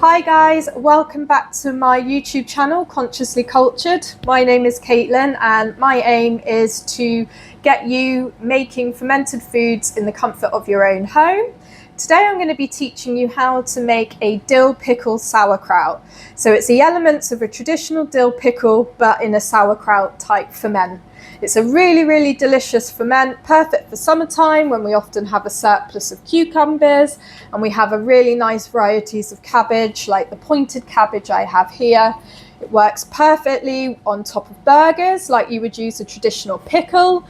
Hi guys, welcome back to my YouTube channel, Consciously Cultured. My name is Caitlin and my aim is to get you making fermented foods in the comfort of your own home. Today I'm going to be teaching you how to make a dill pickle sauerkraut. So it's the elements of a traditional dill pickle but in a sauerkraut type ferment. It's a really delicious ferment, perfect for summertime when we often have a surplus of cucumbers and we have a really nice varieties of cabbage like the pointed cabbage I have here. It works perfectly on top of burgers like you would use a traditional pickle,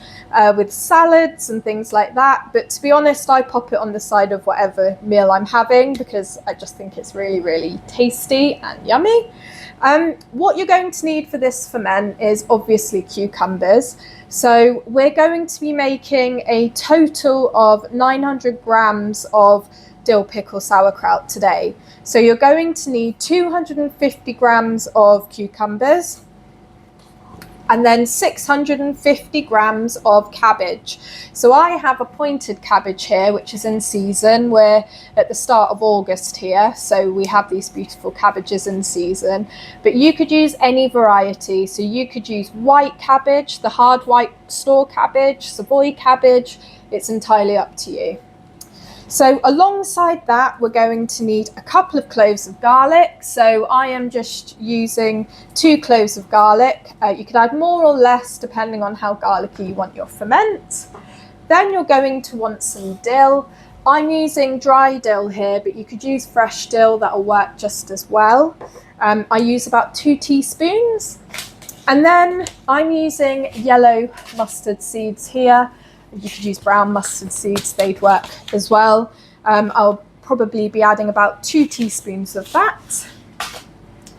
with salads and things like that. But to be honest, I pop it on the side of whatever meal I'm having because I just think it's really tasty and yummy. What you're going to need for this ferment is obviously cucumbers. So we're going to be making a total of 900 grams of dill pickle sauerkraut today. So you're going to need 250 grams of cucumbers and then 650 grams of cabbage. So I have a pointed cabbage here, which is in season. We're at the start of August here, so we have these beautiful cabbages in season. But you could use any variety. So you could use white cabbage, the hard white store cabbage, Savoy cabbage. It's entirely up to you. So alongside that, we're going to need a couple of cloves of garlic. So I am just using 2 cloves of garlic. You can add more or less depending on how garlicky you want your ferment. Then you're going to want some dill. I'm using dry dill here, but you could use fresh dill, that'll work just as well. I use about 2 teaspoons. And then I'm using yellow mustard seeds here. You could use brown mustard seeds, they'd work as well. I'll probably be adding about 2 teaspoons of that.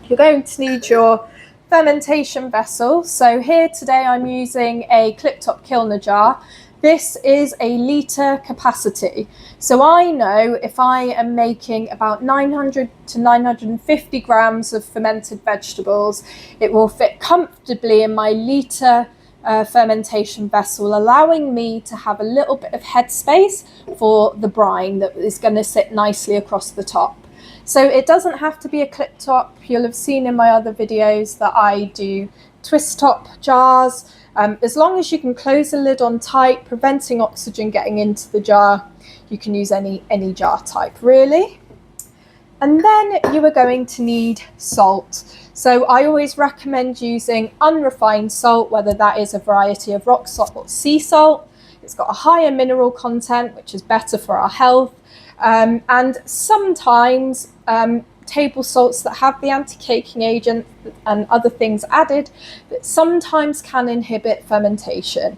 You're going to need your fermentation vessel. So here today I'm using a clip-top Kilner jar. This is a litre capacity. So I know if I am making about 900 to 950 grams of fermented vegetables, it will fit comfortably in my litre fermentation vessel, allowing me to have a little bit of headspace for the brine that is going to sit nicely across the top. So it doesn't have to be a clip top. You'll have seen in my other videos that I do twist top jars. As long as you can close the lid on tight, preventing oxygen getting into the jar, you can use any jar type really. And then you are going to need salt. So I always recommend using unrefined salt, whether that is a variety of rock salt or sea salt. It's got a higher mineral content, which is better for our health. And sometimes table salts that have the anti-caking agent and other things added, that sometimes can inhibit fermentation.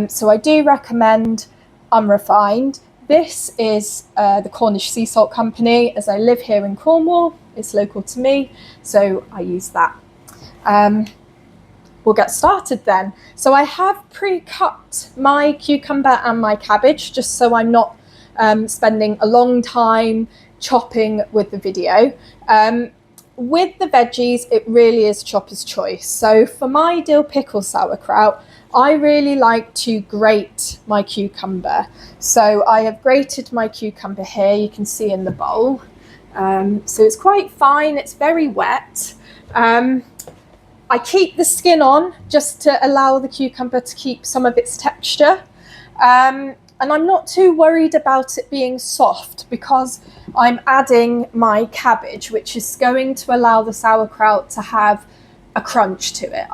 So I do recommend unrefined. This is the Cornish Sea Salt Company. As I live here in Cornwall, it's local to me, so I use that. We'll get started then. So I have pre-cut my cucumber and my cabbage, just so I'm not spending a long time chopping with the video. With the veggies, it really is chopper's choice. So for my dill pickle sauerkraut, I really like to grate my cucumber. So I have grated my cucumber here, you can see in the bowl. So it's quite fine, it's very wet. I keep the skin on just to allow the cucumber to keep some of its texture. And I'm not too worried about it being soft because I'm adding my cabbage, which is going to allow the sauerkraut to have a crunch to it.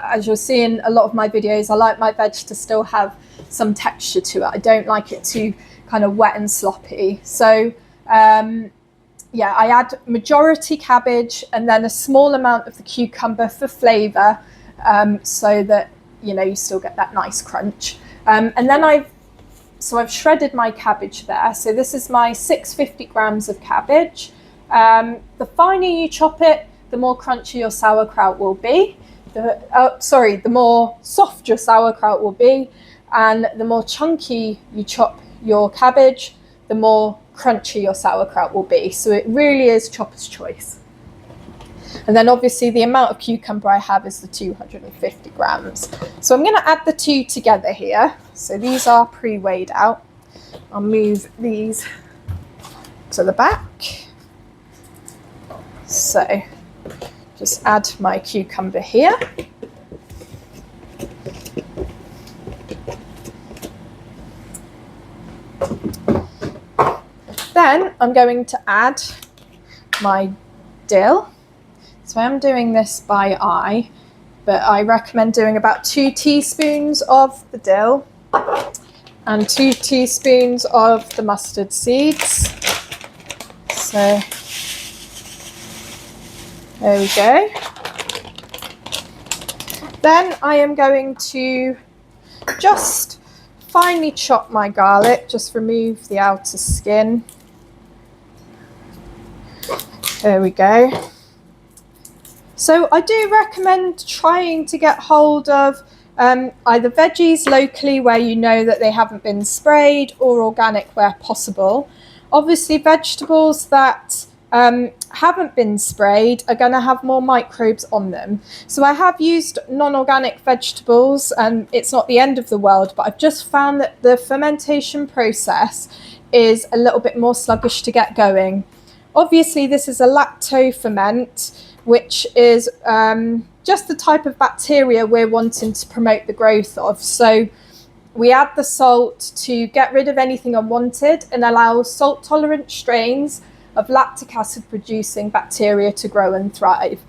As you'll see in a lot of my videos, I like my veg to still have some texture to it. I don't like it too kind of wet and sloppy. So yeah, I add majority cabbage and then a small amount of the cucumber for flavour, so that you still get that nice crunch. And then I've shredded my cabbage there. So this is my 650 grams of cabbage. The finer you chop it, the more crunchy your sauerkraut will be. The more soft your sauerkraut will be, and the more chunky you chop your cabbage, the more crunchy your sauerkraut will be. So it really is chopper's choice. And then obviously the amount of cucumber I have is the 250 grams. So I'm going to add the 2 together here. So these are pre-weighed out. I'll move these to the back. So just add my cucumber here. Then I'm going to add my dill. So I'm doing this by eye, but I recommend doing about 2 teaspoons of the dill and 2 teaspoons of the mustard seeds. So there we go. Then I am going to just finely chop my garlic, just remove the outer skin. There we go. So I do recommend trying to get hold of either veggies locally where you know that they haven't been sprayed, or organic where possible. Obviously vegetables that haven't been sprayed are going to have more microbes on them. So I have used non-organic vegetables, and it's not the end of the world, but I've just found that the fermentation process is a little bit more sluggish to get going. Obviously this is a lacto ferment, which is just the type of bacteria we're wanting to promote the growth of. So we add the salt to get rid of anything unwanted and allow salt tolerant strains of lactic acid producing bacteria to grow and thrive.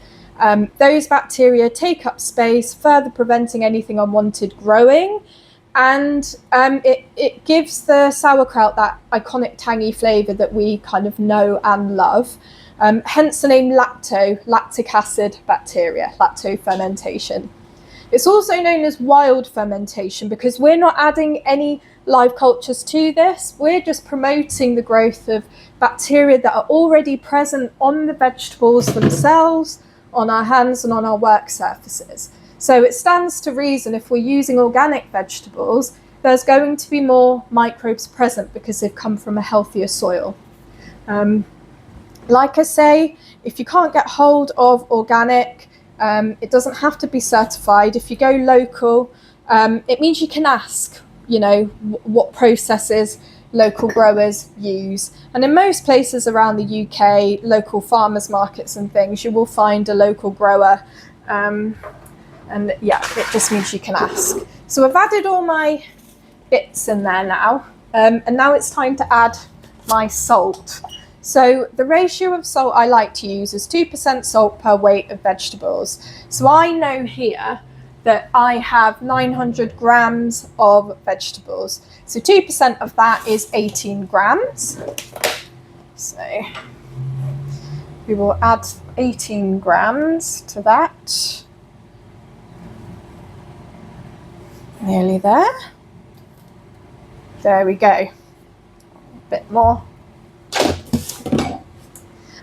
Those bacteria take up space, further preventing anything unwanted growing, and it gives the sauerkraut that iconic tangy flavour that we kind of know and love. Hence the name lactic acid bacteria, lacto fermentation. It's also known as wild fermentation because we're not adding any live cultures to this. We're just promoting the growth of bacteria that are already present on the vegetables themselves, on our hands and on our work surfaces. So it stands to reason if we're using organic vegetables, there's going to be more microbes present because they've come from a healthier soil. Like I say, if you can't get hold of organic, it doesn't have to be certified. If you go local, it means you can ask, you know, what processes local growers use. And in most places around the UK, local farmers markets and things, you will find a local grower. And yeah, it just means you can ask. So I've added all my bits in there now. And now it's time to add my salt. So the ratio of salt I like to use is 2% salt per weight of vegetables. So I know here that I have 900 grams of vegetables. So 2% of that is 18 grams. So we will add 18 grams to that. Nearly there. There we go. A bit more.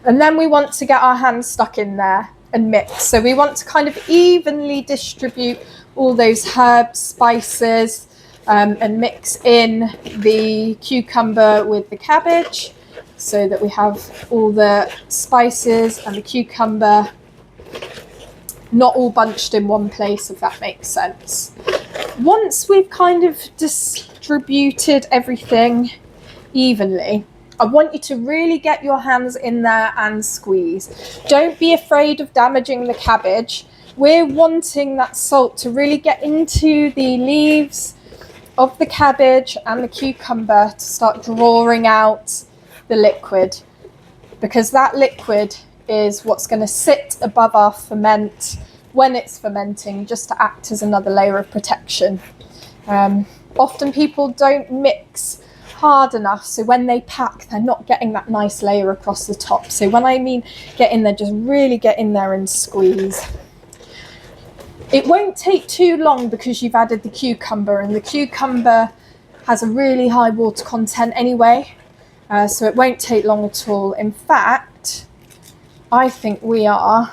And then we want to get our hands stuck in there and mix. So we want to kind of evenly distribute all those herbs, spices, and mix in the cucumber with the cabbage so that we have all the spices and the cucumber not all bunched in one place, if that makes sense. Once we've kind of distributed everything evenly, I want you to really get your hands in there and squeeze. Don't be afraid of damaging the cabbage. We're wanting that salt to really get into the leaves of the cabbage and the cucumber to start drawing out the liquid, because that liquid is what's going to sit above our ferment when it's fermenting, just to act as another layer of protection. Often people don't mix hard enough, so when they pack, they're not getting that nice layer across the top. So when I mean get in there, just really get in there and squeeze. It won't take too long because you've added the cucumber, and the cucumber has a really high water content anyway, so it won't take long at all. In fact, I think we are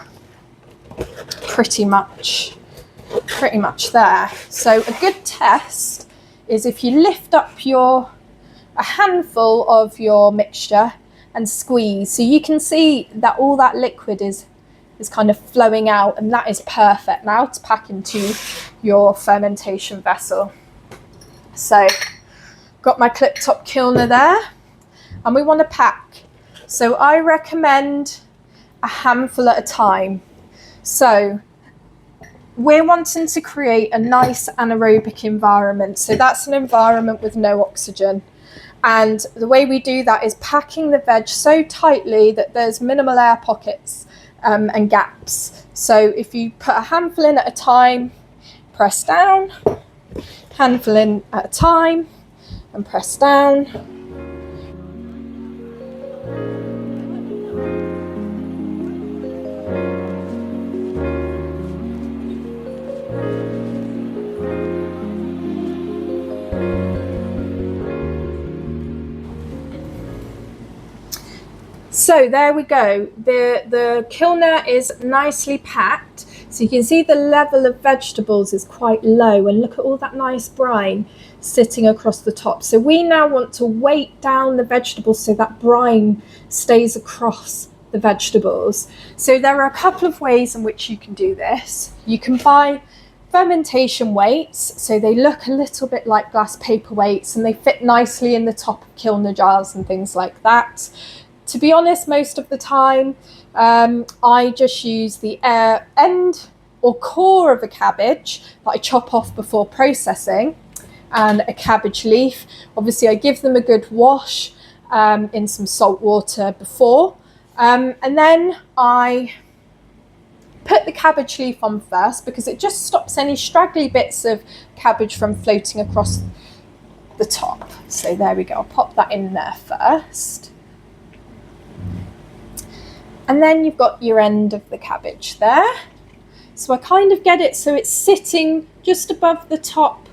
pretty much there. So a good test is if you lift up a handful of your mixture and squeeze, so you can see that all that liquid is kind of flowing out, and that is perfect now to pack into your fermentation vessel. So got my clip top kilner there, and we want to pack. So I recommend a handful at a time. So we're wanting to create a nice anaerobic environment. So that's an environment with no oxygen. And the way we do that is packing the veg so tightly that there's minimal air pockets and gaps. So if you put a handful in at a time, press down, handful in at a time, and press down. So there we go. The kilner is nicely packed. So you can see the level of vegetables is quite low, and look at all that nice brine sitting across the top. So we now want to weight down the vegetables so that brine stays across the vegetables. So there are a couple of ways in which you can do this. You can buy fermentation weights, so they look a little bit like glass paperweights and they fit nicely in the top of kilner jars and things like that. To be honest, most of the time, I just use the end or core of a cabbage that I chop off before processing, and a cabbage leaf. Obviously, I give them a good wash in some salt water before, and then I put the cabbage leaf on first because it just stops any straggly bits of cabbage from floating across the top. So there we go, I'll pop that in there first. And then you've got your end of the cabbage there. So I kind of get it so it's sitting just above the top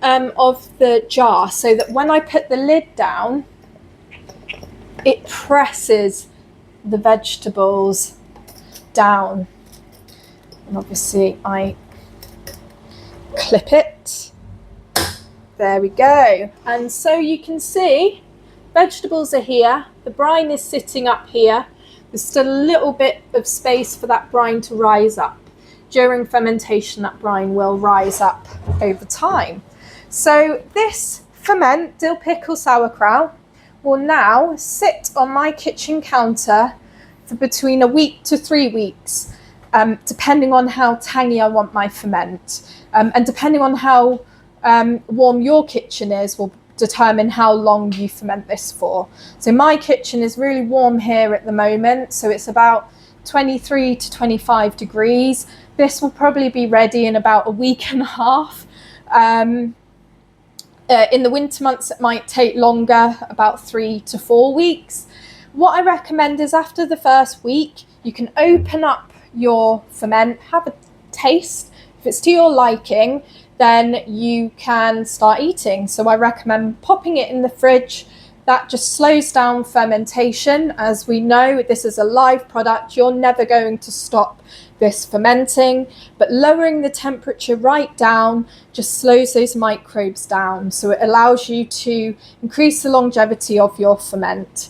of the jar, so that when I put the lid down, it presses the vegetables down. And obviously I clip it. There we go. And so you can see vegetables are here, the brine is sitting up here. There's still a little bit of space for that brine to rise up. During fermentation, that brine will rise up over time. So this Ferment Dill Pickle Sauerkraut will now sit on my kitchen counter for between a week to 3 weeks, depending on how tangy I want my ferment. And depending on how warm your kitchen is will determine how long you ferment this for. So my kitchen is really warm here at the moment, so it's about 23 to 25 degrees. This will probably be ready in about a week and a half. In the winter months it might take longer, about 3 to 4 weeks. What I recommend is after the first week you can open up your ferment, have a taste. If it's to your liking, then you can start eating. So I recommend popping it in the fridge. That just slows down fermentation. As we know, this is a live product. You're never going to stop this fermenting, but lowering the temperature right down just slows those microbes down. So it allows you to increase the longevity of your ferment.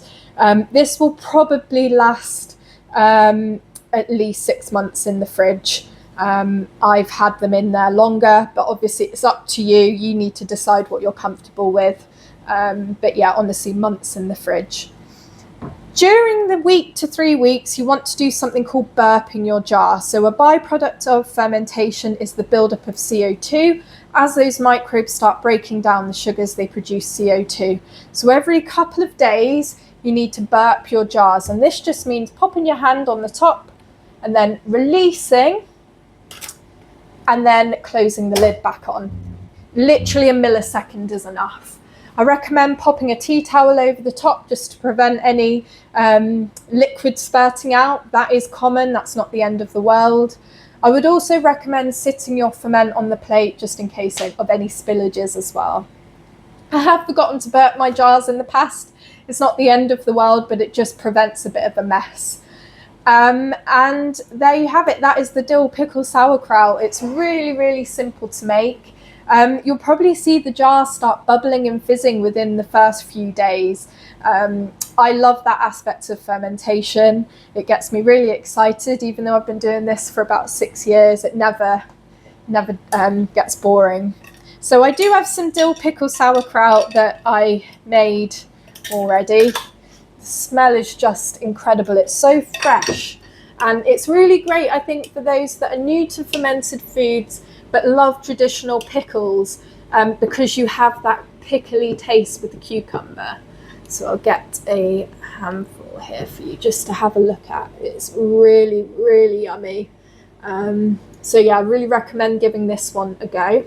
This will probably last at least 6 months in the fridge. I've had them in there longer, but obviously it's up to you. You need to decide what you're comfortable with. But yeah, honestly, months in the fridge. During the week to 3 weeks, you want to do something called burping your jar. So a byproduct of fermentation is the buildup of CO2. As those microbes start breaking down the sugars, they produce CO2. So every couple of days, you need to burp your jars. And this just means popping your hand on the top and then releasing, and then closing the lid back on. Literally a millisecond is enough. I recommend popping a tea towel over the top just to prevent any liquid spurting out. That is common, that's not the end of the world. I would also recommend sitting your ferment on the plate just in case of any spillages as well. I have forgotten to burp my jars in the past. It's not the end of the world, but it just prevents a bit of a mess. And there you have it. That is the Dill Pickle Sauerkraut. It's really, really simple to make. You'll probably see the jar start bubbling and fizzing within the first few days. I love that aspect of fermentation. It gets me really excited. Even though I've been doing this for about 6 years, it never gets boring. So I do have some dill pickle sauerkraut that I made already. The smell is just incredible. It's so fresh. And it's really great, I think, for those that are new to fermented foods but love traditional pickles, because you have that pickly taste with the cucumber. So I'll get a handful here for you just to have a look at. It's really, really yummy. So yeah, I really recommend giving this one a go.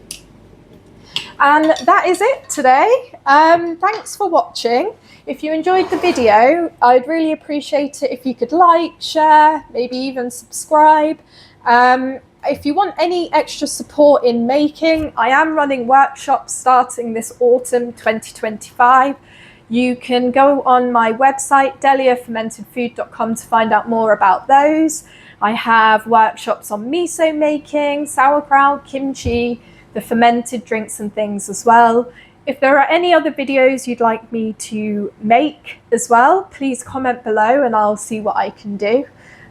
And that is it today. Thanks for watching. If you enjoyed the video, I'd really appreciate it if you could like, share, maybe even subscribe. If you want any extra support in making, I am running workshops starting this autumn 2025. You can go on my website, deliafermentedfood.com, to find out more about those. I have workshops on miso making, sauerkraut, kimchi, the fermented drinks and things as well. If there are any other videos you'd like me to make as well, please comment below and I'll see what I can do.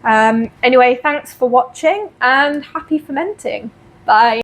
Anyway, thanks for watching and happy fermenting. Bye.